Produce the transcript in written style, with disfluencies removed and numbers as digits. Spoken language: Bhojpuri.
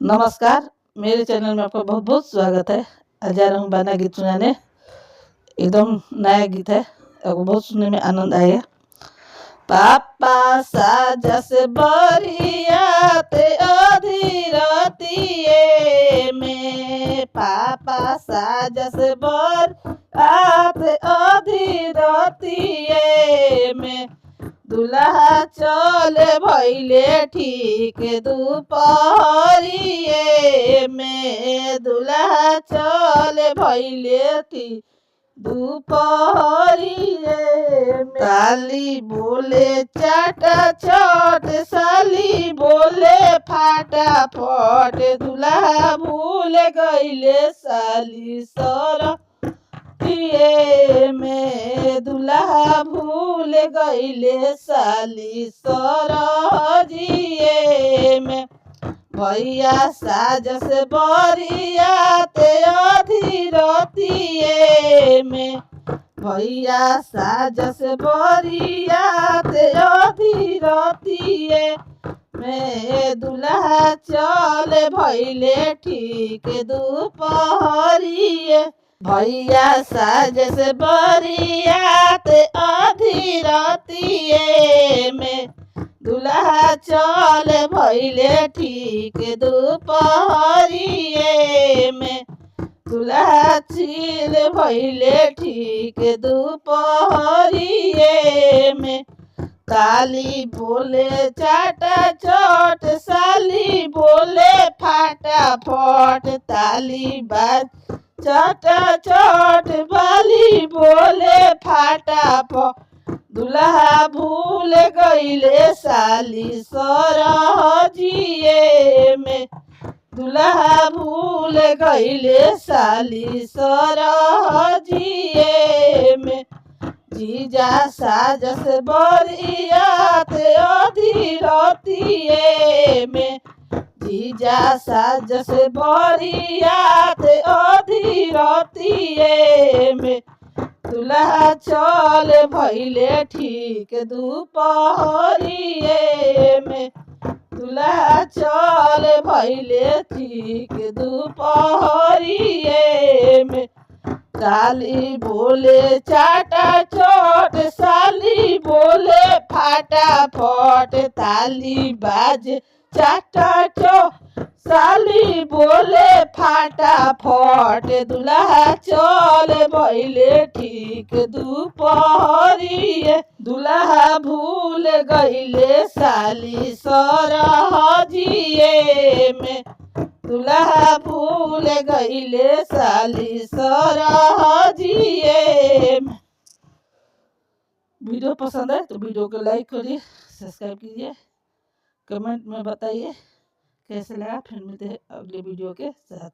नमस्कार, मेरे चैनल में आपका बहुत बहुत स्वागत है। आज जा रहा हूँ गाना गीत सुनाने। एकदम नया गीत है, आपको बहुत सुनने में आनंद आएगा। पापा साजस बरियाते अधीरतिए में, पापा साजस बरियाते अधीरतिए में, दुल्हा चले भैले ठीक दुपहरिए में, दुल्हा चले भैले ठीक दुपहरिए में। ताली बोले चाटा चट, साली बोले फाटा फट, दुल्हा भूल गईले साली सर में, दुल्हा भूल गईले साली सरजिए में। भैया साजस बरियाते अधीरतिए में, भैया साजस बरियाते अधीरतिए में, दुल्हा चले भैले ठीक दुपहरिए। भैया साजस बरियाते अधीरतिए में, दुल्हा चले भैले ठीक दुपहरिए में, दुल्हा चल भैले ठीक दुपहरिए में। ताली बोले चाटा चट, साली बोले फाटा फट, ताली बाज चाटा चट, बाली बोले फाटा फट, दुल्हा भूल गईले साली सरजिए में, दुल्हा भूल गईले साली सरजिए में। जीजा साजस बरियाते अधीरतिए में, जीजा साजस बरियाते अधीरतिए में, दुल्हा चल भैले ठीक दुपहरिए में, दुल्हा चल भैले ठीक दुपहरिए में। साली बोले चाटा चोट, साली बोले फाटा फट, ताली बाज चाटा चोट, साली बोले फाटा फट, दुल्हा चल भैले ठीक दुपहरिए। दुल्हा भूल गईले साली सरजिए में, दुल्हा भूल गईले साली सरजिए में। वीडियो पसंद है तो वीडियो को लाइक करिए, सब्सक्राइब कीजिए, कमेंट में बताइए कैसे लगा। फिर मिलते हैं अगले वीडियो के साथ।